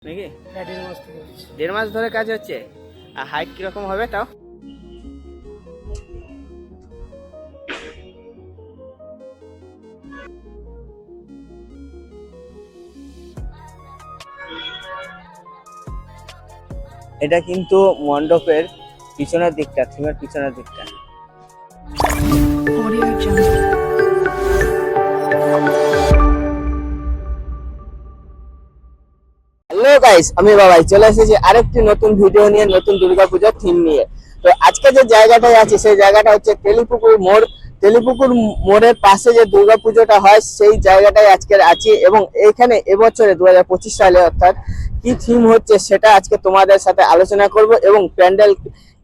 নাকি? হ্যাঁ, 1.5 মাস থেকে হচ্ছে। 1.5 মাস ধরে কাজ হচ্ছে। আর হাইট কিরকম হবে তাও? এটা কিন্তু মণ্ডপের পিছনের দিকটা, থিমের পিছনের দিকটা। Audio Jungle. হ্যালো গাইস, আমি বাবাই চলে এসেছি আরেকটি নতুন ভিডিও নিয়ে, নতুন দুর্গাপূজার থিম নিয়ে। তো আজকে যে জায়গাটায় আছি সেই জায়গাটা হচ্ছে তেলিপুকুর মোড়। তেলিপুকুর মোড়ের পাশে যে দুর্গাপুজোটা হয় সেই জায়গাটায় আজকে আছি, এবং এখানে এবছরে 2025 সালে অর্থাৎ কি থিম হচ্ছে সেটা আজকে তোমাদের সাথে আলোচনা করব, এবং প্যান্ডেল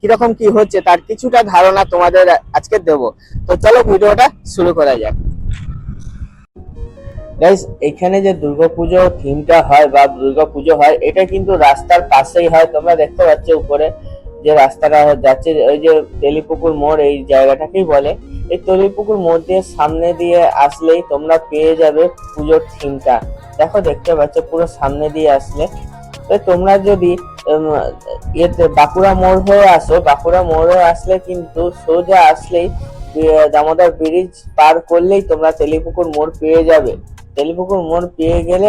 কিরকম কি হচ্ছে তার কিছুটা ধারণা তোমাদের আজকে দেব। তো চলো ভিডিওটা শুরু করা যাক। গাইস, এখানে যে দুর্গাপুজো থিমটা হয় বা দুর্গাপুজো হয়, এটা কিন্তু রাস্তার পাশেই হয়। তোমরা দেখতে পাচ্ছ উপরে যে রাস্তাটা যাচ্ছে, ওই যে তেলিপুকুর মোড়, এই জায়গাটাকেই বলে। এই তেলিপুকুর মোড় দিয়ে সামনে দিয়ে আসলেই তোমরা পেয়ে যাবে পুজোর থিমটা। দেখো, দেখতে পাচ্ছ পুরো সামনে দিয়ে আসলে। তো তোমরা যদি ইয়েতে বাঁকুড়া মোড় হয়ে আসো, বাঁকুড়া মোড় হয়ে আসলে কিন্তু সোজা আসলেই দামোদর ব্রিজ পার করলেই তোমরা তেলিপুকুর মোড় পেয়ে যাবে। তেলিপুকুর মোড় পেয়ে গেলে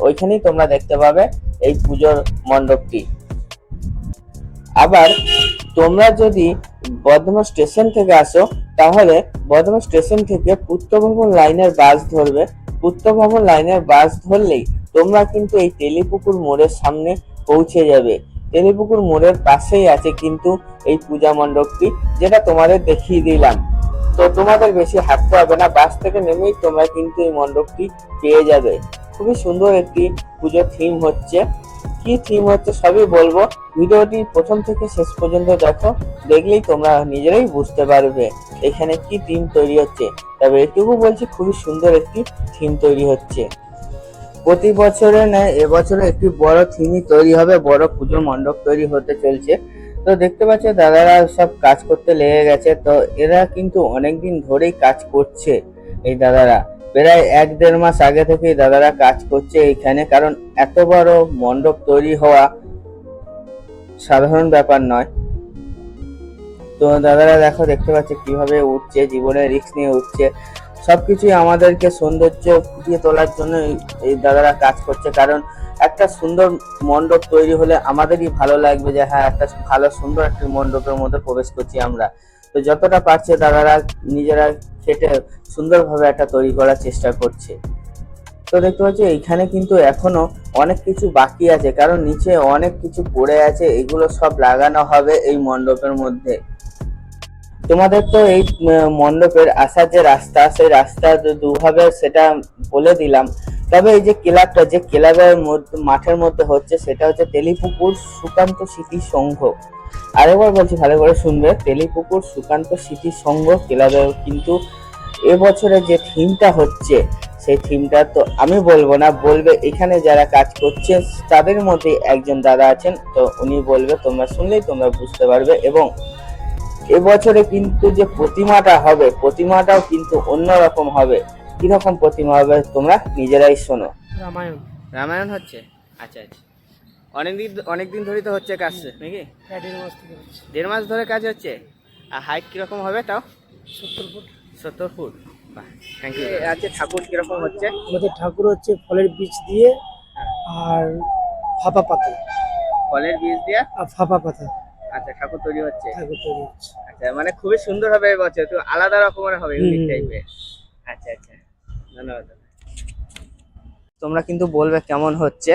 ওইখানেই তোমরা দেখতে পাবে এই পুজোর মণ্ডপটি। আবার তোমরা যদি বর্ধমান স্টেশন থেকে আসো, তাহলে বর্ধমান স্টেশন থেকে পুত্রভবন লাইনের বাস ধরবে। পুত্রভবন লাইনের বাস ধরলেই তোমরা কিন্তু এই তেলিপুকুর মোড়ের সামনে পৌঁছে যাবে। তেলিপুকুর মোড়ের পাশেই আছে কিন্তু এই পূজা মণ্ডপটি, যেটা তোমাদের দেখিয়ে দিলাম। তো তোমাদের বেশি হাঁটতে হবে না, বাস থেকে নেমেই তোমরা কিন্তু এই মণ্ডপটি পেয়ে যাবে। খুবই সুন্দর একটি পুজোর থিম হচ্ছে। কি থিম হচ্ছে সবই বলবো, ভিডিওটি প্রথম থেকে শেষ পর্যন্ত দেখো, দেখলেই তোমরা নিজেরাই বুঝতে পারবে এখানে কি থিম তৈরি হচ্ছে। তবে এটুকু বলছি, খুবই সুন্দর একটি থিম তৈরি হচ্ছে। প্রতি বছরে নয়, এবছরে একটি বড় থিমই তৈরি হবে, বড় পুজোর মণ্ডপ তৈরি হতে চলছে। তো দেখতে পাচ্ছ দাদারা সব কাজ করতে লেগে গেছে। তো এরা কিন্তু অনেকদিন ধরেই কাজ করছে। এই দাদারা প্রায় 1-1.5 মাস আগে থেকেই দাদারা কাজ করছে এইখানে, কারণ এত বড় মণ্ডপ তৈরি হওয়া সাধারণ ব্যাপার নয়। তো দাদারা দেখো, দেখতে পাচ্ছে কিভাবে উঠছে, জীবনের রিস্ক নিয়ে উঠছে। সবকিছুই আমাদেরকে সৌন্দর্য ফুটিয়ে তোলার জন্য এই দাদারা কাজ করছে, কারণ একটা সুন্দর মণ্ডপ তৈরি হলে আমাদেরই ভালো লাগবে যে হ্যাঁ, একটা ভালো সুন্দর একটা মণ্ডপের মধ্যে প্রবেশ করছি আমরা। তো যতটা পারছে দাদারা নিজেরা খেটে সুন্দরভাবে একটা তৈরি করার চেষ্টা করছে। তো দেখতে পাচ্ছি এইখানে কিন্তু এখনো অনেক কিছু বাকি আছে, কারণ নিচে অনেক কিছু পড়ে আছে, এগুলো সব লাগানো হবে এই মণ্ডপের মধ্যে। তোমাদের তো এই মণ্ডপের আসার যে রাস্তা, সেই রাস্তা দুভাবে সেটা বলে দিলাম। তবে এই যে ক্লাবটা, যে ক্লাবের মাঠের মধ্যে হচ্ছে, সেটা হচ্ছে তেলিপুকুর সুকান্ত স্মৃতি সংঘ। আরেকবার বলছি, ভালো করে শুনবে, তেলিপুকুর সুকান্ত স্মৃতি সংঘ ক্লাবের কিন্তু এবছরে যে থিমটা হচ্ছে, সেই থিমটা তো আমি বলবো না, বলবে এখানে যারা কাজ করছে তাদের মধ্যে একজন দাদা আছেন, তো উনি বলবে, তোমরা শুনলেই তোমরা বুঝতে পারবে। এবং এবছরে কিন্তু যে প্রতিমাটা হবে, প্রতিমাটাও কিন্তু অন্যরকম হবে। কিরকম প্রতিমা হবে তোমরা নিজেরাই শোনো। রামায়ণ। রামায়ণ হচ্ছে? আচ্ছা আচ্ছা। অনেকদিন ধরেই তো হচ্ছে কাজ নাকি? হ্যাঁ, 1.5 মাস থেকে হচ্ছে। 1.5 মাস ধরে কাজ হচ্ছে। আর হাইট কিরকম হবে তাও? 70 ফুট। 70 ফুট। বাহ, থ্যাংক ইউ। আজকে ঠাকুর কিরকম হচ্ছে? আমাদের ঠাকুর হচ্ছে ফলের বীজ দিয়ে আর ফাঁপা পাতা। ফলের বীজ দিয়ে আর ফাঁপা পাতা আচ্ছা ঠাকুর তৈরি হচ্ছে। ঠাকুর তৈরি হচ্ছে। আচ্ছা, মানে খুবই সুন্দর হবে এবছর, তো আলাদা রকমের হবে, ইউনিক টাইপের। আচ্ছা আচ্ছা, ধন্যবাদ। তোমরা কিন্তু বলবে কেমন হচ্ছে।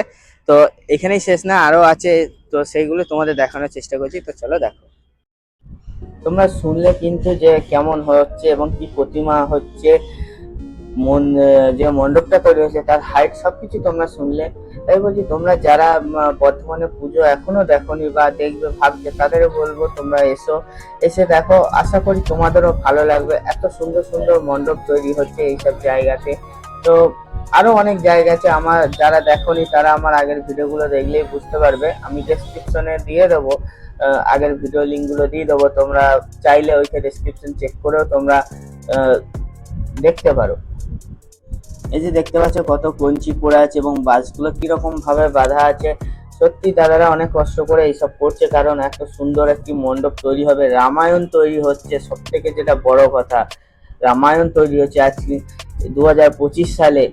তো এখানেই শেষ না, আরো আছে, তো সেইগুলো তোমাদের দেখানোর চেষ্টা করছি। তো চলো দেখো। তোমরা শুনলে কিন্তু যে কেমন হচ্ছে এবং কি প্রতিমা হচ্ছে, যে মণ্ডপটা তৈরি হয়েছে তার হাইট সবকিছু তোমরা শুনলে। তাই বলছি, তোমরা যারা বর্তমানে পুজো এখনো দেখোনি বা দেখবে ভাবছে, তাদের বলবো তোমরা এসে দেখো। আশা করি তোমাদেরও ভালো লাগবে। এত সুন্দর সুন্দর মণ্ডপ তৈরি হচ্ছে এইসব জায়গাতে। তো আরো অনেক জায়গা আছে, আমার যারা দেখোনি তারা আমার আগের ভিডিওগুলো দেখলেই বুঝতে পারবে। আমি ডেসক্রিপশনে দিয়ে দেবো, আগের ভিডিও লিঙ্কগুলো দিয়ে দেবো। তোমরা চাইলে ওইটা ডেসক্রিপশন চেক করেও তোমরা দেখতে পারো। এই যে দেখতে পাচ্ছ কত কঞ্চি পড়ে আছে এবং বাঁশগুলো কিরকম ভাবে বাঁধা আছে। সত্যি দাদারা অনেক কষ্ট করে এইসব করছে, কারণ এত সুন্দর একটি মণ্ডপ তৈরি হবে, রামায়ণ তৈরি হচ্ছে, সব থেকে যেটা বড় কথা রামায়ণ তৈরি হচ্ছে আজকে 2025 সালে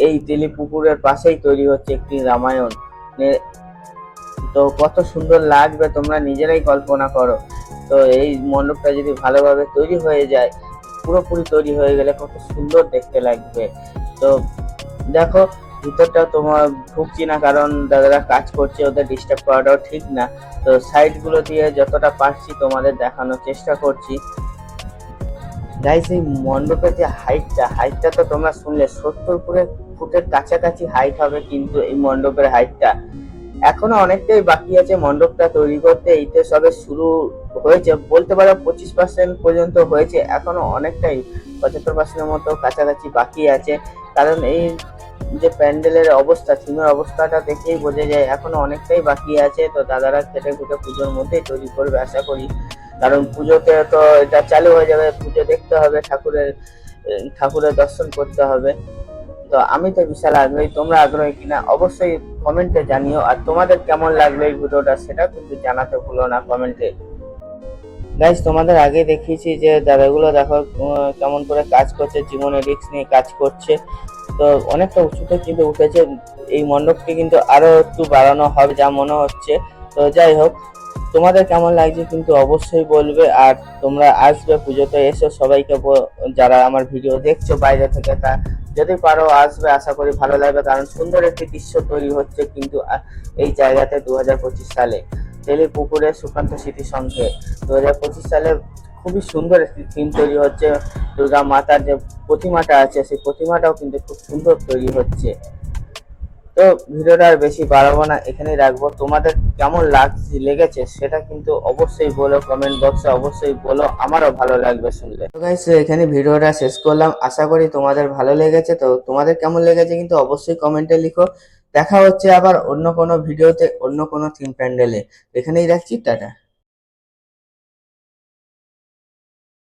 এই তেলিপুকুরের পাশেই তৈরি হচ্ছে একটি রামায়ণ। তো কত সুন্দর লাগবে তোমরা নিজেরাই কল্পনা করো। তো এই মণ্ডপটা যদি ভালোভাবে তৈরি হয়ে যায়, পুরোপুরি তৈরি হয়ে গেলে কত সুন্দর দেখতে লাগবে। তো দেখো ভিতরটা তোমার ঢুকছি না, কারণ দাদারা কাজ করছে, ওদের ডিস্টার্ব করাটাও ঠিক না। তো সাইড গুলো দিয়ে যতটা পারছি তোমাদের দেখানোর চেষ্টা করছি। গাইস এই মণ্ডপের যে হাইটটা তো তোমরা শুনলে 70 ফুটের কাছাকাছি হাইট হবে, কিন্তু এই মণ্ডপের হাইটটা এখনো অনেকটাই বাকি আছে মণ্ডপটা তৈরি করতে। এইটা সবে শুরু হয়েছে, বলতে পারো 25% পর্যন্ত হয়েছে, এখনো অনেকটাই 75% মতো কাছাকাছি বাকি আছে। কারণ এই যে প্যান্ডেলের অবস্থা, থিমের অবস্থাটা দেখেই বোঝা যায় এখনো অনেকটাই বাকি আছে। তো দাদারা খেটে খুঁটে পুজোর মধ্যেই তৈরি করবে আশা করি, কারণ পুজোতে তো এটা চালু হয়ে যাবে, পুজো দেখতে হবে, ঠাকুরের দর্শন করতে হবে। তো আমি তো বিশাল আগ্রহী, তোমরা আগ্রহী কিনা অবশ্যই কমেন্টে জানিও, আর তোমাদের কেমন লাগলো এই ভিডিওটা সেটা কিন্তু জানাতে ভুলো না কমেন্টে। গাইজ তোমাদের আগে দেখিয়েছি যে দাদাগুলো দেখো কেমন করে কাজ করছে, জীবনে রিস্ক নিয়ে কাজ করছে। তো অনেকটা উঁচুতে কিন্তু উঠেছে, এই মণ্ডপটি কিন্তু আরো একটু বাড়ানো হবে যা মনে হচ্ছে। তো যাই হোক, তোমাদের কেমন লাগছে কিন্তু অবশ্যই বলবে, আর তোমরা আসবে পুজোতে, এসো সবাইকে যারা আমার ভিডিও দেখছো বাইরে থেকে, তা যদি পারো আসবে, আশা করি ভালো লাগবে, কারণ সুন্দর একটি দৃশ্য তৈরি হচ্ছে কিন্তু এই জায়গাতে 2025 সালে তেলিপুকুরে সুকান্ত স্মৃতি সংঘে 2025 সালে খুবই সুন্দর একটি থিম তৈরি হচ্ছে। দুর্গা মাতার যে প্রতিমাটা আছে সেই প্রতিমাটাও কিন্তু খুব সুন্দর তৈরি হচ্ছে। তো ভিডিওটা আর বেশি বাড়াবো না, এখানেই রাখবো। তোমাদের কেমন লেগেছে সেটা কিন্তু অবশ্যই বলো, কমেন্ট বক্সে অবশ্যই বলো, আমারও ভালো লাগবে শুনলে। তো গাইস এখানে ভিডিওটা শেষ করলাম, আশা করি তোমাদের ভালো লেগেছে। তো তোমাদের কেমন লেগেছে কিন্তু অবশ্যই কমেন্টে লিখো। দেখা হচ্ছে আবার অন্য কোনো ভিডিওতে, অন্য কোনো থিম প্যান্ডেলে। এখানেই রাখছি, টাটা।